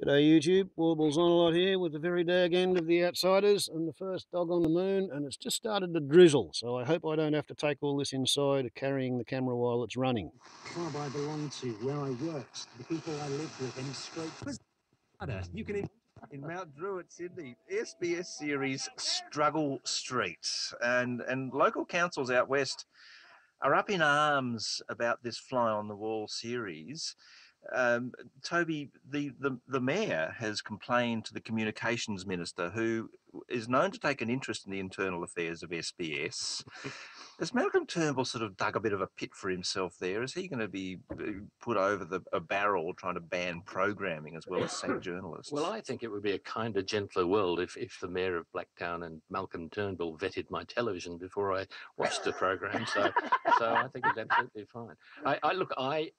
G'day YouTube, Warbles on a lot here with the very dag end of the Outsiders and the first dog on the moon, and it's just started to drizzle, so I hope I don't have to take all this inside carrying the camera while it's running. The club I belong to, where I worked, the people I lived with, any straight... You can... In Mount Druitt, Sydney, SBS series Struggle Street, and local councils out west are up in arms about this fly on the wall series. Toby, the mayor has complained to the communications minister, who is known to take an interest in the internal affairs of SBS. Has Malcolm Turnbull sort of dug a bit of a pit for himself there? Is he going to be put over a barrel trying to ban programming as well as sack journalists? Well, I think it would be a kinder, gentler world if the mayor of Blacktown and Malcolm Turnbull vetted my television before I watched the program. So I think it's absolutely fine.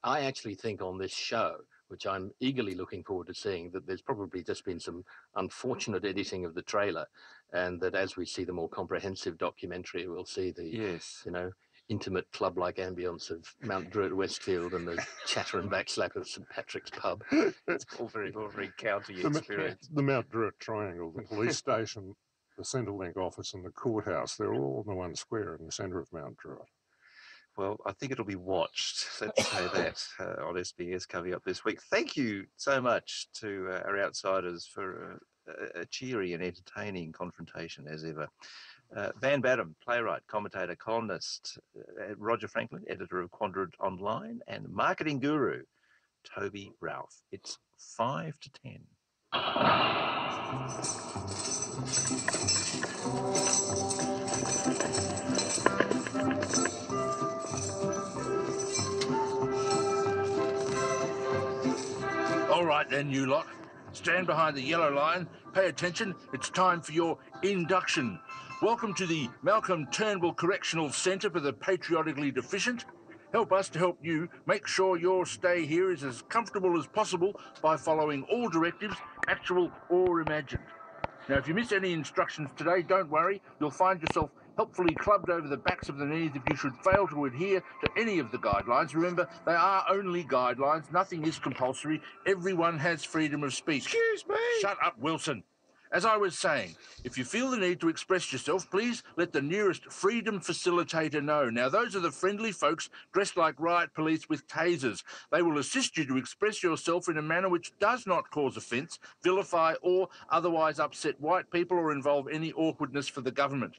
I actually think on this show, which I'm eagerly looking forward to seeing, that there's probably just been some unfortunate editing of the trailer, and that as we see the more comprehensive documentary, we'll see the, intimate club-like ambience of Mount Druitt Westfield and the chatter and backslap of St Patrick's pub. It's all very county experience. The Mount Druitt Triangle, the police station, the Centrelink office and the courthouse, they're all in the one square in the centre of Mount Druitt. Well, I think it'll be watched, let's say that, on SBS coming up this week. Thank you so much to our Outsiders for a cheery and entertaining confrontation, as ever. Van Badham, playwright, commentator, columnist, Roger Franklin, editor of Quadrant Online, and marketing guru, Toby Ralph. It's 5 to 10. All right then, you lot. Stand behind the yellow line. Pay attention. It's time for your induction. Welcome to the Malcolm Turnbull Correctional Centre for the Patriotically Deficient. Help us to help you make sure your stay here is as comfortable as possible by following all directives, actual or imagined. Now, if you miss any instructions today, don't worry. You'll find yourself helpfully clubbed over the backs of the knees if you should fail to adhere to any of the guidelines. Remember, they are only guidelines. Nothing is compulsory. Everyone has freedom of speech. Excuse me. Shut up, Wilson. As I was saying, if you feel the need to express yourself, please let the nearest freedom facilitator know. Now, those are the friendly folks dressed like riot police with tasers. They will assist you to express yourself in a manner which does not cause offence, vilify or otherwise upset white people or involve any awkwardness for the government.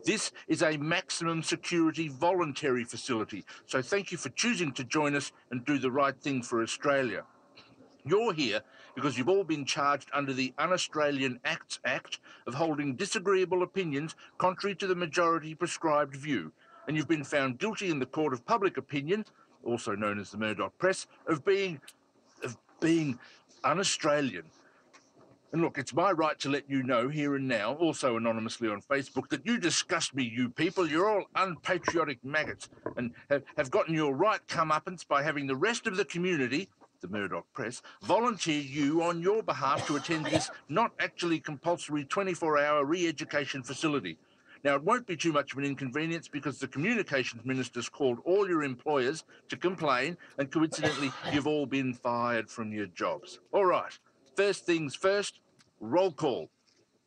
This is a maximum security voluntary facility, so thank you for choosing to join us and do the right thing for Australia. You're here because you've all been charged under the Un-Australian Acts Act of holding disagreeable opinions contrary to the majority prescribed view, and you've been found guilty in the court of public opinion, also known as the Moondog press, of being un-Australian. And look, it's my right to let you know here and now, also anonymously on Facebook, that you disgust me, you people. You're all unpatriotic maggots and have gotten your right comeuppance by having the rest of the community, the Moondog press, volunteer you on your behalf to attend this not actually compulsory 24-hour re-education facility. Now, it won't be too much of an inconvenience because the communications minister's called all your employers to complain, and coincidentally, you've all been fired from your jobs. All right, first things first, roll call.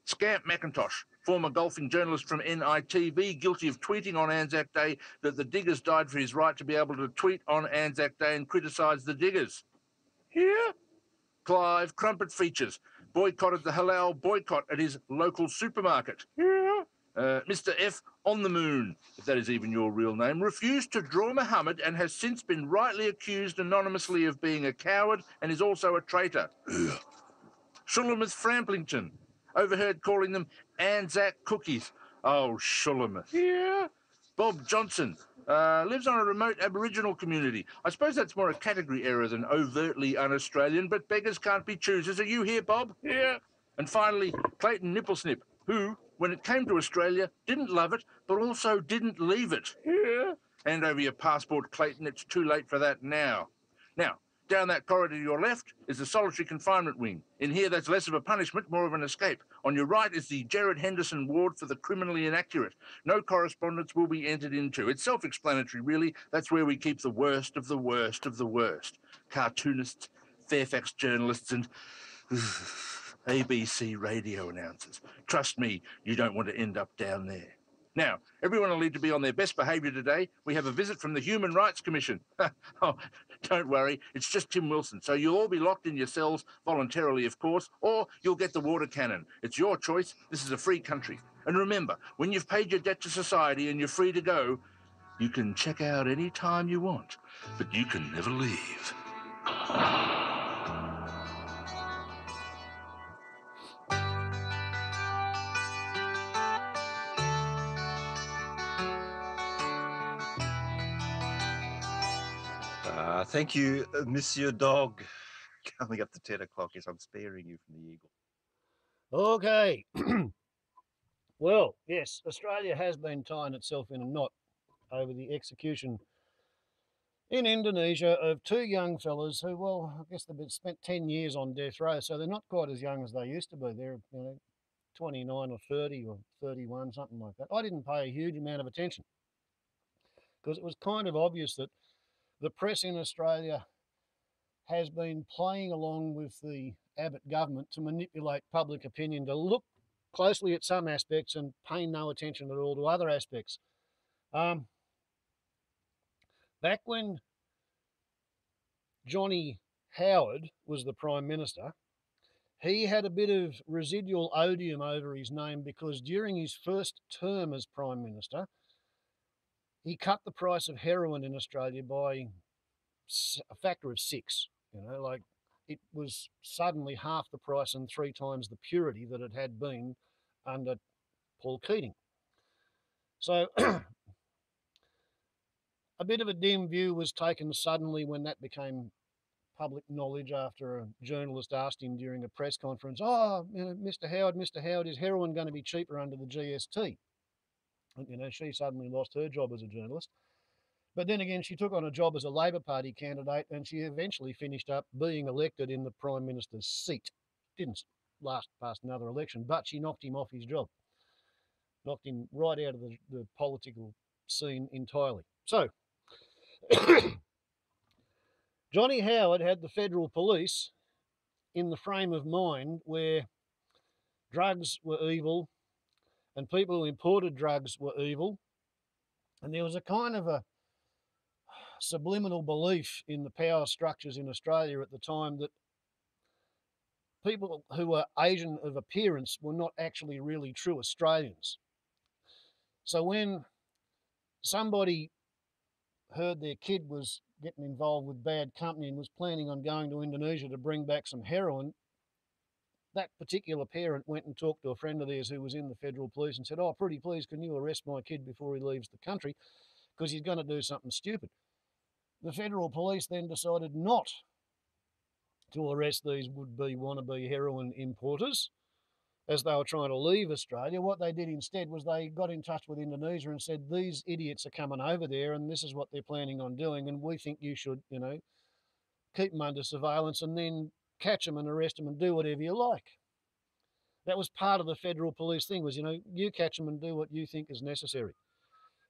Scamp McIntosh, former golfing journalist from NITV, guilty of tweeting on Anzac Day that the Diggers died for his right to be able to tweet on Anzac Day and criticise the Diggers. Here? Clive Crumpet Features boycotted the halal boycott at his local supermarket. Here? Mr. F on the moon, if that is even your real name, refused to draw Muhammad and has since been rightly accused anonymously of being a coward and is also a traitor. Shulamith Framplington, overheard calling them Anzac cookies. Oh, Shulamith. Yeah. Bob Johnson, lives on a remote Aboriginal community. I suppose that's more a category error than overtly un-Australian, but beggars can't be choosers. Are you here, Bob? Yeah. And finally, Clayton Nipplesnip, who, when it came to Australia, didn't love it, but also didn't leave it. Yeah. Hand over your passport, Clayton. It's too late for that now. Now, down that corridor to your left is the solitary confinement wing. In here, that's less of a punishment, more of an escape. On your right is the Gerard Henderson ward for the criminally inaccurate. No correspondence will be entered into. It's self-explanatory, really. That's where we keep the worst of the worst of the worst. Cartoonists, Fairfax journalists, and ABC radio announcers. Trust me, you don't want to end up down there. Now, everyone will need to be on their best behaviour today. We have a visit from the Human Rights Commission. Oh, don't worry, it's just Tim Wilson. So you'll all be locked in your cells, voluntarily, of course, or you'll get the water cannon. It's your choice. This is a free country. And remember, when you've paid your debt to society and you're free to go, you can check out any time you want, but you can never leave. Thank you, Monsieur Dog. Coming up to 10 o'clock, yes, I'm sparing you from the eagle. Okay. Well, yes, Australia has been tying itself in a knot over the execution in Indonesia of two young fellas who, well, I guess they've spent 10 years on death row, so they're not quite as young as they used to be. They're, 29 or 30 or 31, something like that. I didn't pay a huge amount of attention because it was kind of obvious that the press in Australia has been playing along with the Abbott government to manipulate public opinion, to look closely at some aspects and pay no attention at all to other aspects. Back when Johnny Howard was the Prime Minister, he had a bit of residual odium over his name because during his first term as Prime Minister, he cut the price of heroin in Australia by a factor of 6. Like it was suddenly half the price and 3 times the purity that it had been under Paul Keating. So a bit of a dim view was taken suddenly when that became public knowledge after a journalist asked him during a press conference, Mr. Howard, is heroin going to be cheaper under the GST? And, she suddenly lost her job as a journalist. But then again, she took on a job as a Labor Party candidate and she eventually finished up being elected in the Prime Minister's seat. Didn't last past another election, but she knocked him off his job. Knocked him right out of the political scene entirely. So, Johnny Howard had the federal police in the frame of mind where drugs were evil and people who imported drugs were evil. And there was a kind of a subliminal belief in the power structures in Australia at the time that people who were Asian of appearance were not actually really true Australians. So when somebody heard their kid was getting involved with bad company and was planning on going to Indonesia to bring back some heroin, that particular parent went and talked to a friend of theirs who was in the federal police and said, pretty please, can you arrest my kid before he leaves the country because he's going to do something stupid. The federal police then decided not to arrest these would-be wannabe heroin importers as they were trying to leave Australia. What they did instead was they got in touch with Indonesia and said, these idiots are coming over there and this is what they're planning on doing and we think you should, keep them under surveillance and then catch them and arrest them and do whatever you like. That was part of the federal police thing was, you catch them and do what you think is necessary.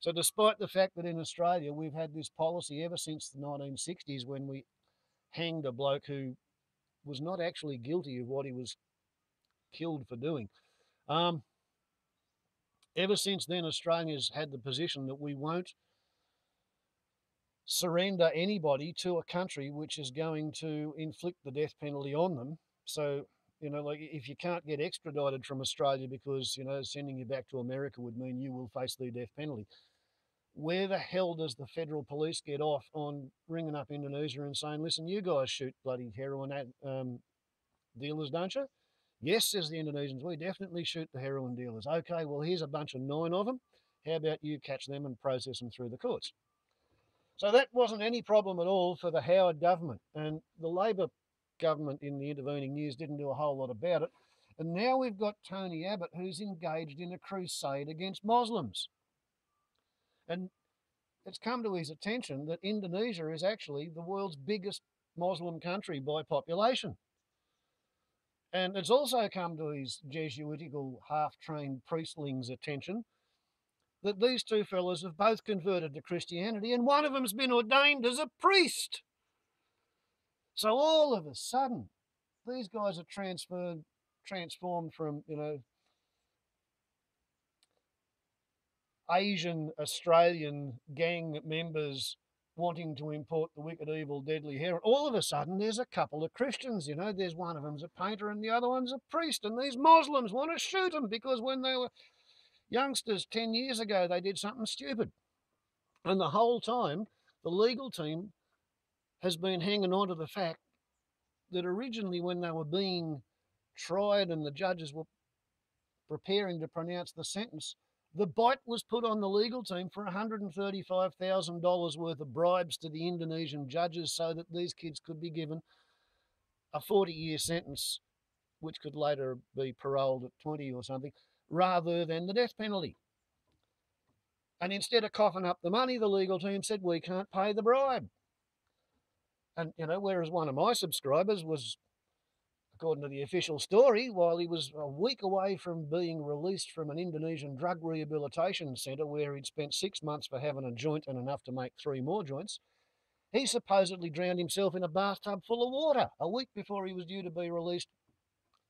So despite the fact that in Australia we've had this policy ever since the 1960s when we hanged a bloke who was not actually guilty of what he was killed for doing. Ever since then, Australia's had the position that we won't surrender anybody to a country which is going to inflict the death penalty on them. So, like if you can't get extradited from Australia because, sending you back to America would mean you will face the death penalty. Where the hell does the federal police get off on ringing up Indonesia and saying, listen, you guys shoot bloody heroin dealers, don't you? Yes, says the Indonesians, we definitely shoot the heroin dealers. Okay, well, here's a bunch of 9 of them. How about you catch them and process them through the courts? So that wasn't any problem at all for the Howard government. And the Labor government in the intervening years didn't do a whole lot about it. And now we've got Tony Abbott who's engaged in a crusade against Muslims. And it's come to his attention that Indonesia is actually the world's biggest Muslim country by population. And it's also come to his Jesuitical half-trained priestling's attention that these two fellas have both converted to Christianity and one of them's been ordained as a priest. So all of a sudden, these guys are transformed from, you know, Asian Australian gang members wanting to import the wicked, evil, deadly heroin. All of a sudden, there's a couple of Christians, you know, there's one of them's a painter and the other one's a priest, and these Muslims want to shoot them because when they were youngsters 10 years ago, they did something stupid. And the whole time, the legal team has been hanging on to the fact that originally when they were being tried and the judges were preparing to pronounce the sentence, the bite was put on the legal team for $135,000 worth of bribes to the Indonesian judges so that these kids could be given a 40-year sentence, which could later be paroled at 20 or something, rather than the death penalty. And instead of coughing up the money, the legal team said, we can't pay the bribe. And, you know, whereas one of my subscribers was, according to the official story, while he was a week away from being released from an Indonesian drug rehabilitation centre where he'd spent 6 months for having a joint and enough to make 3 more joints, he supposedly drowned himself in a bathtub full of water a week before he was due to be released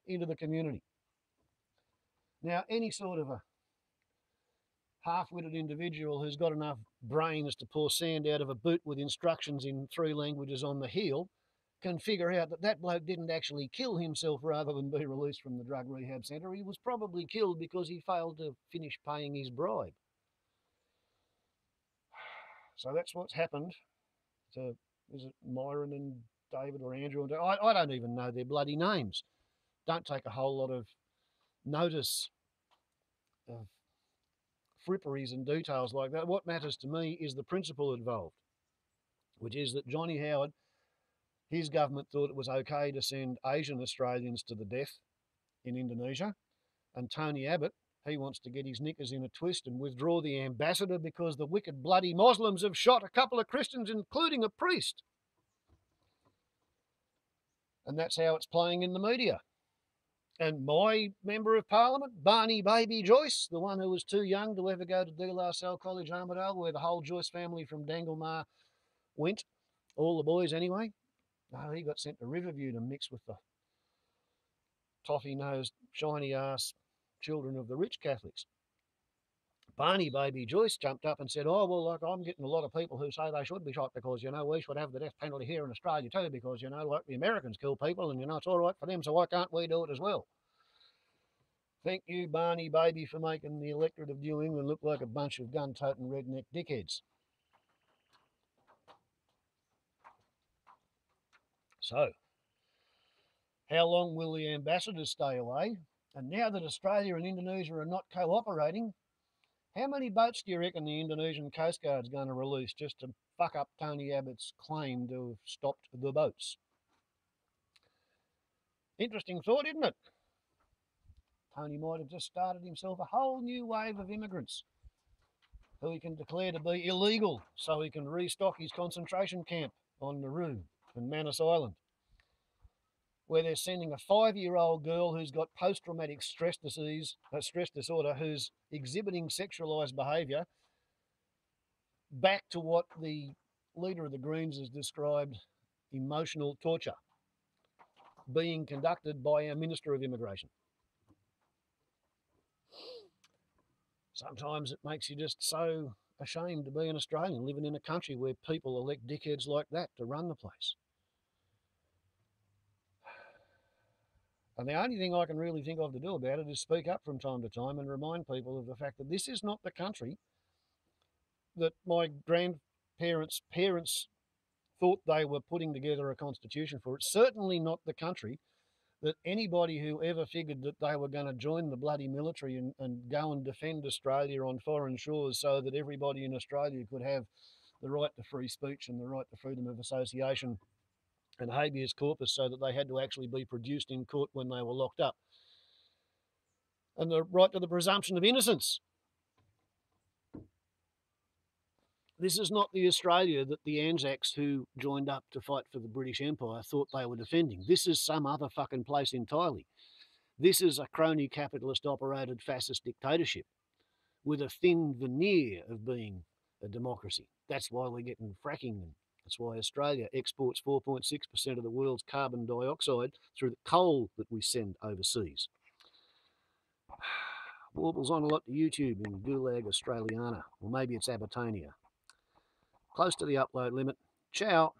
into the community. Now, any sort of a half-witted individual who's got enough brains to pour sand out of a boot with instructions in 3 languages on the heel can figure out that that bloke didn't actually kill himself rather than be released from the drug rehab centre. He was probably killed because he failed to finish paying his bribe. So that's what's happened to, is it Myron and David or Andrew? And I don't even know their bloody names. Don't take a whole lot of notice of fripperies and details like that. What matters to me is the principle involved, which is that Johnny Howard, his government thought it was okay to send Asian Australians to the death in Indonesia, and Tony Abbott, he wants to get his knickers in a twist and withdraw the ambassador because the wicked bloody Muslims have shot a couple of Christians, including a priest. And that's how it's playing in the media. And my Member of Parliament, Barney Baby Joyce, the one who was too young to ever go to De La Salle College, Armidale, where the whole Joyce family from Danglemar went, all the boys anyway. No, he got sent to Riverview to mix with the toffee-nosed, shiny-ass children of the rich Catholics. Barney Baby Joyce jumped up and said, oh, well, like, I'm getting a lot of people who say they should be shot because, you know, we should have the death penalty here in Australia too because, you know, like the Americans kill people and, you know, it's all right for them, so why can't we do it as well? Thank you, Barney Baby, for making the electorate of New England look like a bunch of gun-toting redneck dickheads. So, how long will the ambassadors stay away? And now that Australia and Indonesia are not cooperating, how many boats do you reckon the Indonesian Coast Guard's going to release just to fuck up Tony Abbott's claim to have stopped the boats? Interesting thought, isn't it? Tony might have just started himself a whole new wave of immigrants who he can declare to be illegal so he can restock his concentration camp on Nauru and Manus Island, where they're sending a 5-year-old girl who's got post-traumatic stress disorder, who's exhibiting sexualised behaviour, back to what the leader of the Greens has described emotional torture being conducted by our Minister of Immigration. Sometimes it makes you just so ashamed to be an Australian living in a country where people elect dickheads like that to run the place. And the only thing I can really think of to do about it is speak up from time to time and remind people of the fact that this is not the country that my grandparents' parents thought they were putting together a constitution for. It's certainly not the country that anybody who ever figured that they were going to join the bloody military and go and defend Australia on foreign shores so that everybody in Australia could have the right to free speech and the right to freedom of association and habeas corpus so that they had to actually be produced in court when they were locked up. And the right to the presumption of innocence. This is not the Australia that the Anzacs who joined up to fight for the British Empire thought they were defending. This is some other fucking place entirely. This is a crony capitalist operated fascist dictatorship with a thin veneer of being a democracy. That's why we're getting fracking and That's why Australia exports 4.6% of the world's carbon dioxide through the coal that we send overseas. Warbles on a lot to YouTube in Gulag Australiana, or maybe it's Abbotonia. Close to the upload limit. Ciao.